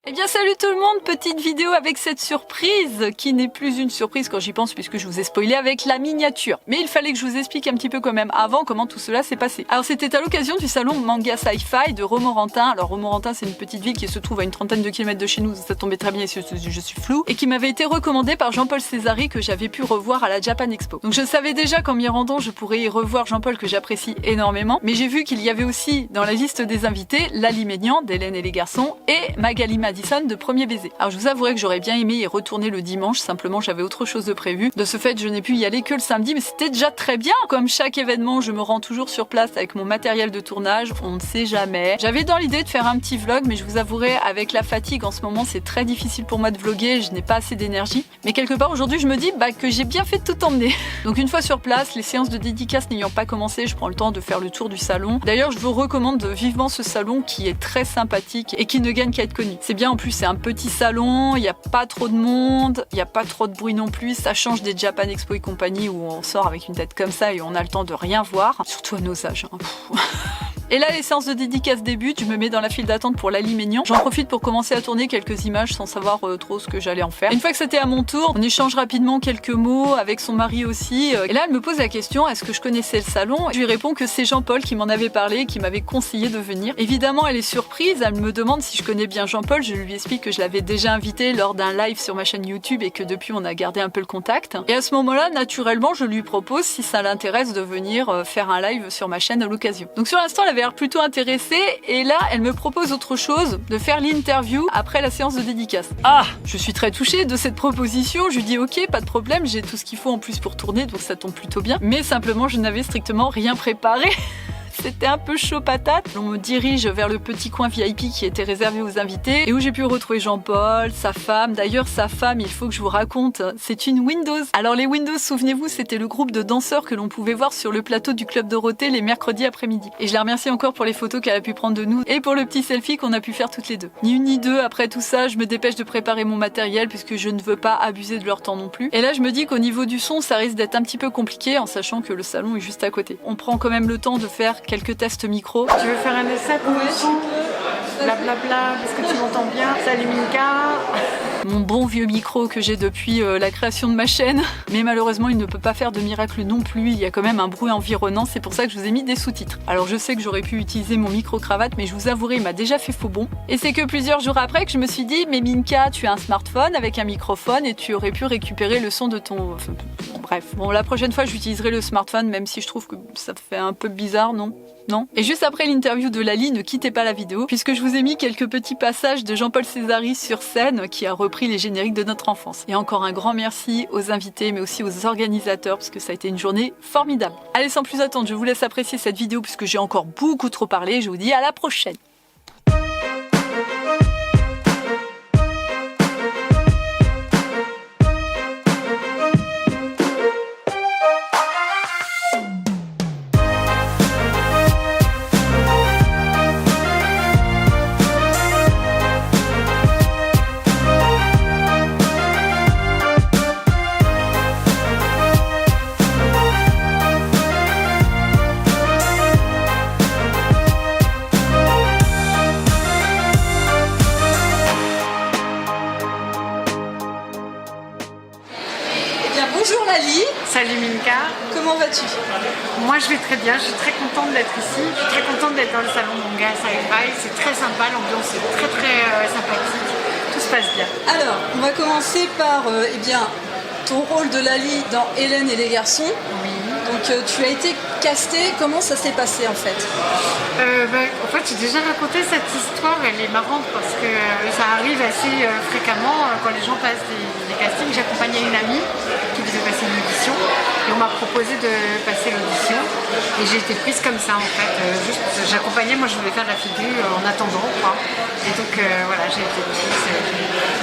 Eh bien salut tout le monde, petite vidéo avec cette surprise qui n'est plus une surprise quand j'y pense puisque je vous ai spoilé avec la miniature. Mais il fallait que je vous explique un petit peu quand même avant comment tout cela s'est passé. Alors c'était à l'occasion du salon Manga Sci-Fi de Romorantin. Alors Romorantin c'est une petite ville qui se trouve à une trentaine de kilomètres de chez nous, ça tombait très bien, je suis floue, et qui m'avait été recommandée par Jean-Paul Césari que j'avais pu revoir à la Japan Expo. Donc je savais déjà qu'en m'y rendant je pourrais y revoir Jean-Paul que j'apprécie énormément, mais j'ai vu qu'il y avait aussi dans la liste des invités Lali Ménian d'Hélène et les garçons et Magali Madison de Premier Baiser. Alors je vous avouerai que j'aurais bien aimé y retourner le dimanche, simplement j'avais autre chose de prévu. De ce fait je n'ai pu y aller que le samedi, mais c'était déjà très bien. Comme chaque événement je me rends toujours sur place avec mon matériel de tournage, on ne sait jamais. J'avais dans l'idée de faire un petit vlog, mais je vous avouerai avec la fatigue en ce moment c'est très difficile pour moi de vlogger, je n'ai pas assez d'énergie. Mais quelque part aujourd'hui je me dis que j'ai bien fait de tout emmener. Donc une fois sur place, les séances de dédicaces n'ayant pas commencé, je prends le temps de faire le tour du salon. D'ailleurs je vous recommande vivement ce salon qui est très sympathique et qui ne gagne qu'à être connu. C'est bien, en plus c'est un petit salon, il n'y a pas trop de monde, il n'y a pas trop de bruit non plus, ça change des Japan Expo et compagnie où on sort avec une tête comme ça et on a le temps de rien voir, surtout à nos âges. Et là les séances de dédicace débutent, je me mets dans la file d'attente pour Lali Ménian. J'en profite pour commencer à tourner quelques images sans savoir trop ce que j'allais en faire. Une fois que c'était à mon tour, on échange rapidement quelques mots avec son mari aussi. Et là elle me pose la question, est-ce que je connaissais le salon? Je lui réponds que c'est Jean-Paul qui m'en avait parlé, qui m'avait conseillé de venir. Évidemment elle est surprise, elle me demande si je connais bien Jean-Paul. Je lui explique que je l'avais déjà invité lors d'un live sur ma chaîne YouTube et que depuis on a gardé un peu le contact. Et à ce moment-là, naturellement, je lui propose si ça l'intéresse de venir faire un live sur ma chaîne à l'occasion. Donc sur l'instant, elle avait l'air plutôt intéressée et là, elle me propose autre chose, de faire l'interview après la séance de dédicace. Ah, je suis très touchée de cette proposition. Je lui dis ok, pas de problème, j'ai tout ce qu'il faut en plus pour tourner, donc ça tombe plutôt bien. Mais simplement, je n'avais strictement rien préparé. C'était un peu chaud patate. On me dirige vers le petit coin VIP qui était réservé aux invités et où j'ai pu retrouver Jean-Paul, sa femme. D'ailleurs, sa femme, il faut que je vous raconte, c'est une Windows. Alors les Windows, souvenez-vous, c'était le groupe de danseurs que l'on pouvait voir sur le plateau du Club Dorothée les mercredis après-midi. Et je la remercie encore pour les photos qu'elle a pu prendre de nous et pour le petit selfie qu'on a pu faire toutes les deux. Ni une ni deux, après tout ça, je me dépêche de préparer mon matériel puisque je ne veux pas abuser de leur temps non plus. Et là, je me dis qu'au niveau du son, ça risque d'être un petit peu compliqué en sachant que le salon est juste à côté. On prend quand même le temps de faire quelques tests micro. Tu veux faire un essai pour le son? Blablabla, est-ce que tu m'entends bien? Salut Minka. Mon bon vieux micro que j'ai depuis la création de ma chaîne, mais malheureusement il ne peut pas faire de miracle non plus, il y a quand même un bruit environnant, c'est pour ça que je vous ai mis des sous-titres. Alors je sais que j'aurais pu utiliser mon micro-cravate, mais je vous avouerai, il m'a déjà fait faux bon. Et c'est que plusieurs jours après que je me suis dit, mais Minka, tu as un smartphone avec un microphone et tu aurais pu récupérer le son de ton... Enfin, bref, bon la prochaine fois j'utiliserai le smartphone, même si je trouve que ça fait un peu bizarre, non? Non. Et juste après l'interview de Lali, ne quittez pas la vidéo, puisque je vous ai mis quelques petits passages de Jean-Paul Césari sur scène, qui a repris les génériques de notre enfance. Et encore un grand merci aux invités, mais aussi aux organisateurs, puisque ça a été une journée formidable. Allez, sans plus attendre, je vous laisse apprécier cette vidéo, puisque j'ai encore beaucoup trop parlé. Je vous dis à la prochaine. Bonjour Lali. Salut Minka. Comment vas-tu? Moi je vais très bien, je suis très contente d'être ici, je suis très contente d'être dans le salon Manga Sci-Fi, c'est très sympa, l'ambiance est très sympathique, tout se passe bien. Alors, on va commencer par ton rôle de Lali dans Hélène et les garçons. Oui. Donc tu as été castée, comment ça s'est passé en fait? En fait j'ai déjà raconté cette histoire, elle est marrante parce que ça arrive assez fréquemment quand les gens passent des castings. J'accompagnais une amie qui devait passer une audition et on m'a proposé de passer l'audition et j'ai été prise comme ça en fait, juste j'accompagnais, moi je voulais faire de la figure en attendant quoi. Et donc voilà, j'ai été prise,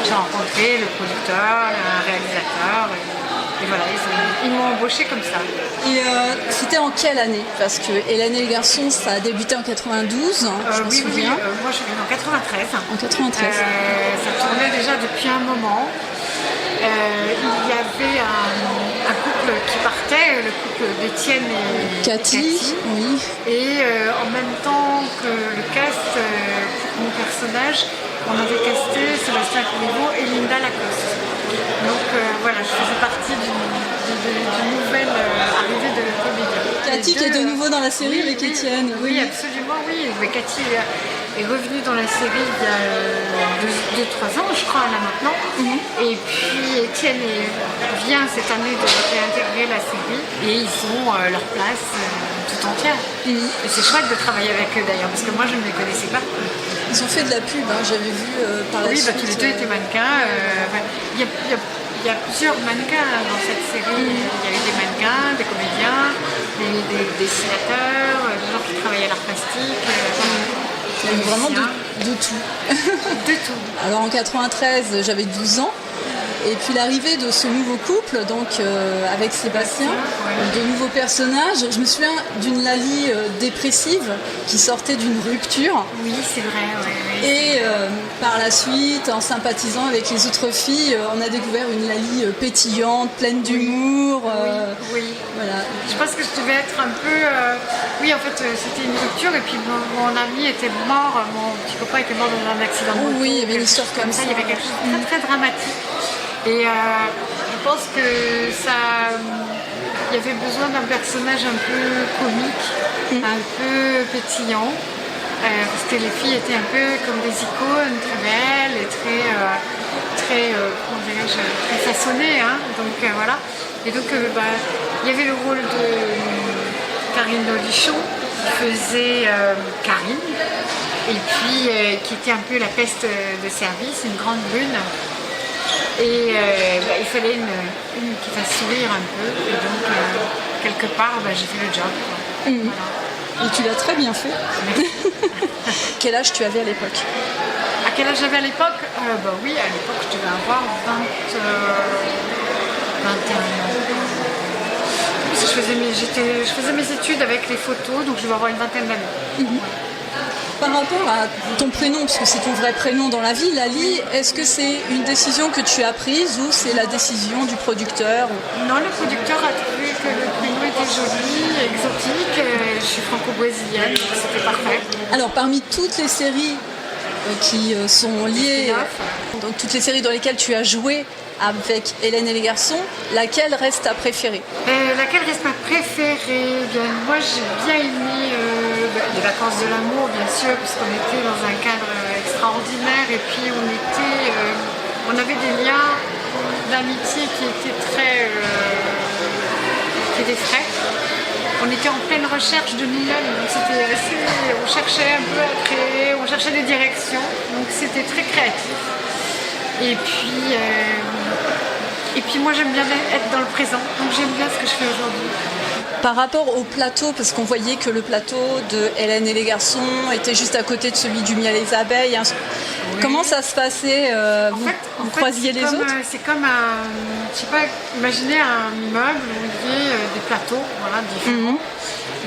j'ai rencontré le producteur, un réalisateur et voilà, ils m'ont embauché comme ça. Et c'était en quelle année? Parce que Hélène et les garçons, ça a débuté en 92, je me souviens. Moi je suis venue en 93. En 93. Ça tournait déjà depuis un moment. Il y avait un couple qui partait, le couple d'Étienne et Cathy. Oui. Et en même temps que le cast pour mon personnage, on avait casté Martin Corriveau et Linda Lacoste. Donc voilà, je faisais partie du nouvel arrivée de comédien. Cathy qui est de nouveau dans la série avec Étienne. Oui, absolument, oui. Mais Cathy est revenue dans la série il y a 2-3 ans, je crois, là maintenant. Et puis Étienne vient cette année de réintégrer la série et ils ont leur place tout entière. Et c'est chouette de travailler avec eux d'ailleurs, parce que moi je ne les connaissais pas. Ils ont fait de la pub, hein, j'avais vu par la suite. Oui, tous les deux étaient mannequins. Il y a plusieurs mannequins dans cette série. Il y a eu des mannequins, des comédiens, des dessinateurs, des gens qui travaillaient à l'art plastique. Il y a eu vraiment de tout. De tout. Alors en 93, j'avais 12 ans. Et puis l'arrivée de ce nouveau couple, donc avec Sébastien, de nouveaux personnages. Je me souviens d'une Lali dépressive qui sortait d'une rupture. Oui, c'est vrai. Oui. Et par la suite, en sympathisant avec les autres filles, on a découvert une Lali pétillante, pleine d'humour. Oui. Voilà. Je pense que je devais être un peu... Oui, en fait, c'était une rupture et puis mon ami était mort, mon petit copain était mort dans un accident de moto. Oui, il y avait une histoire comme ça. Il y avait quelque chose de très, très dramatique. Et je pense que il y avait besoin d'un personnage un peu comique, un peu pétillant, parce que les filles étaient un peu comme des icônes, très belles et comment dirais-je, très façonnées. Hein. Donc voilà. Et donc il y avait le rôle de Karine Nolichon qui faisait Karine, et puis qui était un peu la peste de service, une grande brune. Et il fallait une qui fasse sourire un peu. Et donc, quelque part, j'ai fait le job. Voilà. Et tu l'as très bien fait. Quel âge tu avais à l'époque? À quel âge j'avais à l'époque? Oui, à l'époque, je devais avoir 21 ans. Je faisais mes études avec les photos, donc je devais avoir une vingtaine d'années. Par rapport à ton prénom, parce que c'est ton vrai prénom dans la vie, Lali, est-ce que c'est une décision que tu as prise ou c'est la décision du producteur? Non, le producteur a trouvé que le prénom était joli, exotique. Je suis franco-brésilienne, donc c'était parfait. Alors, parmi toutes les séries qui sont liées, donc toutes les séries dans lesquelles tu as joué avec Hélène et les garçons, laquelle reste ta préférée? Laquelle reste ma préférée? Moi, j'ai bien aimé Les vacances de l'amour, bien sûr, puisqu'on était dans un cadre extraordinaire et puis on avait des liens d'amitié qui étaient frais. On était en pleine recherche de nous-mêmes, donc c'était on cherchait un peu à créer, on cherchait des directions, donc c'était très créatif. Et puis moi j'aime bien être dans le présent, donc j'aime bien ce que je fais aujourd'hui. Par rapport au plateau, parce qu'on voyait que le plateau de Hélène et les garçons était juste à côté de celui du Miel et les abeilles. Oui. Comment ça se passait vous croisiez les autres? C'est comme imaginez un immeuble où il y a des plateaux, voilà, différents.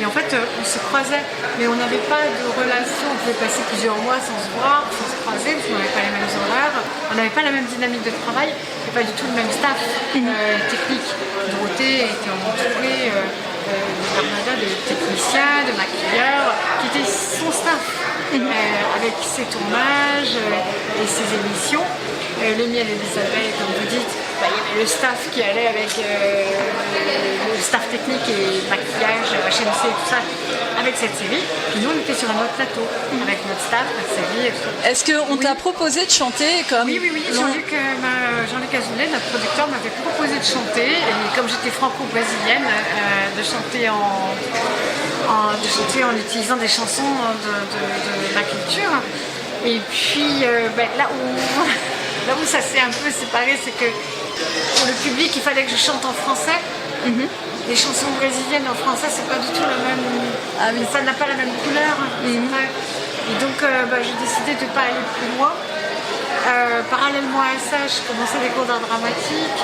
Et en fait, on se croisait, mais on n'avait pas de relation. On pouvait passer plusieurs mois sans se voir, sans se croiser, parce qu'on n'avait pas les mêmes horaires, on n'avait pas la même dynamique de travail, et pas du tout le même staff technique. Dorothée était entourée de techniciens, de maquilleurs, qui étaient son staff, avec ses tournages et ses émissions. Le Miel et les abeilles, comme vous dites, il y avait le staff qui allait avec le staff technique et maquillage, HMC et tout ça, avec cette série. Puis nous, on était sur un autre plateau, avec notre staff, notre série et tout ça. Est-ce qu'on t'a proposé de chanter comme... Oui. Jean-Luc Azoulay, notre producteur, m'avait proposé de chanter. Et comme j'étais franco-brésilienne, de chanter en utilisant des chansons de ma culture. Et puis, là où ça s'est un peu séparé, c'est que pour le public, il fallait que je chante en français. Les chansons brésiliennes en français, c'est pas du tout la même. Ça n'a pas la même couleur. Et donc, j'ai décidé de ne pas aller plus loin. Parallèlement à ça, je commençais des cours d'art dramatique.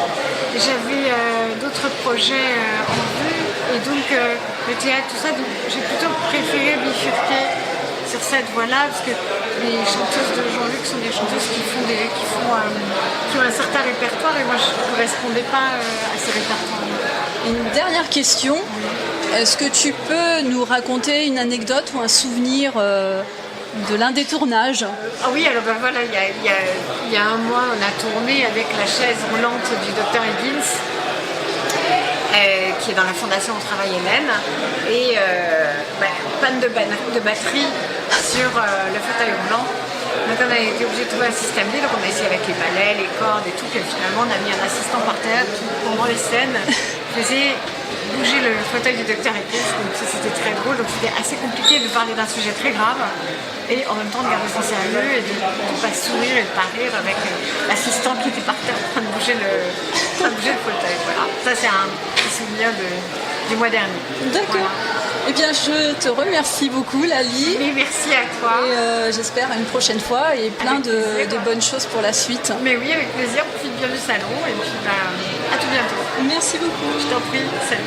J'avais d'autres projets en vue. Et donc, le théâtre, tout ça. Donc, j'ai plutôt préféré bifurquer sur cette voie-là, parce que les chanteuses de Jean-Luc sont des chanteuses qui ont un certain répertoire, et moi je ne correspondais pas à ces répertoires. Une dernière question, est-ce que tu peux nous raconter une anecdote ou un souvenir de l'un des tournages. Ah oui, alors ben voilà, il y a un mois, on a tourné avec la chaise roulante du docteur Higgins, qui est dans la fondation Au Travail Hélène, et panne de batterie sur le fauteuil roulant. Donc on a été obligé de trouver un système D, donc on a essayé avec les balais, les cordes et tout, puis finalement on a mis un assistant par terre qui, pendant les scènes, faisait bouger le fauteuil du docteur Higgins, donc ça c'était très drôle, donc c'était assez compliqué de parler d'un sujet très grave et en même temps de garder son sérieux et de ne pas sourire et de pas rire avec l'assistant qui était par terre en train de bouger le fauteuil. Voilà. Ça c'est un petit souvenir du mois dernier. D'accord. Voilà. Eh bien, je te remercie beaucoup, Lali. Mais merci à toi. Et j'espère à une prochaine fois et plein de bonnes choses pour la suite. Mais oui, avec plaisir. Profite bien du salon et puis à tout bientôt. Merci beaucoup. Je t'en prie. Salut.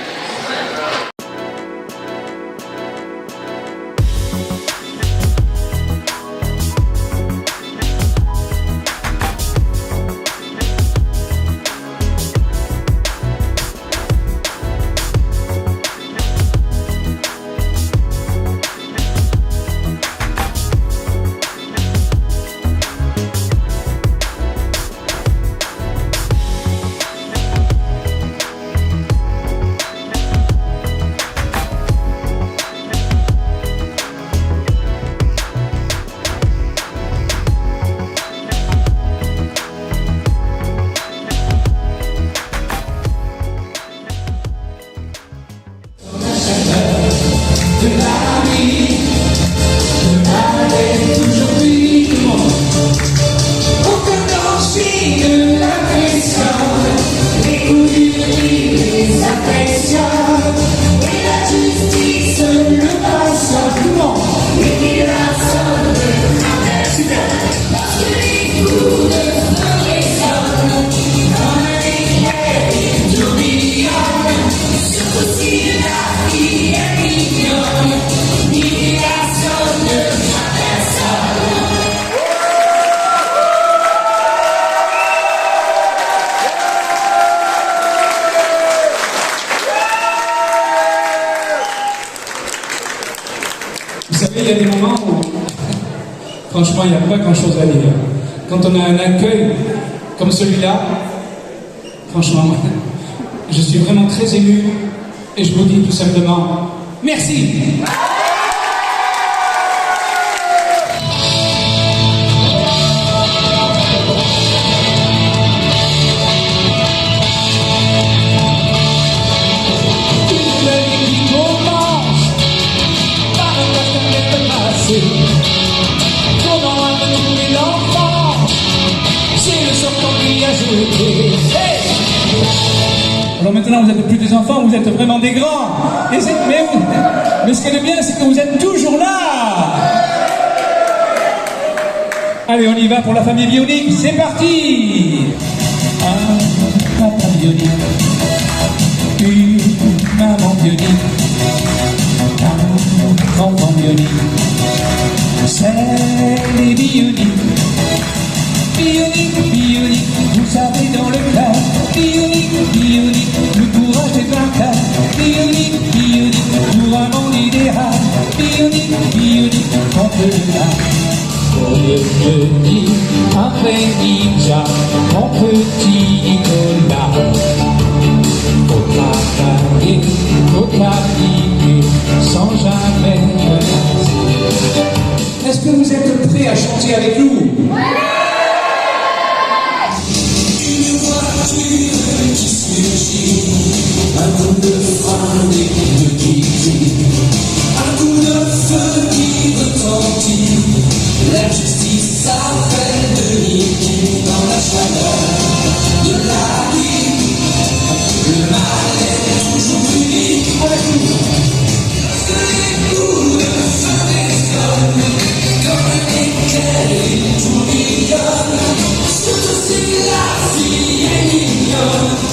Il y a des moments où, franchement, il n'y a pas grand-chose à dire. Quand on a un accueil comme celui-là, franchement, je suis vraiment très ému et je vous dis tout simplement merci. Alors maintenant, vous n'êtes plus des enfants, vous êtes vraiment des grands. Et mais ce qui est bien, c'est que vous êtes toujours là. Allez, on y va pour la famille bionique, c'est parti. Un papa bionique, une maman bionique, un enfant bionique, c'est les bioniques. Bionique, bionique, vous savez dans le cas. Bionique, bionique, le courage est vainqueur. Bionique, bionique, pour un monde idéal. Bionique, bionique, contre le mal. Pour le petit, après Ninja, mon petit Nicolas. Faut travailler, faut pratiquer, sans jamais menacer. Est-ce que vous êtes prêts à chanter avec nous? Qui surgit, un coup de frein et de quitter, un coup de feu qui retentit, la justice appelle de Niki dans la chaleur de la nuit, le mal est toujours unique avec nous, parce que les coups de feu résonnent, comme un éclair et tourbillonnent, surtout si la vie est mignonne.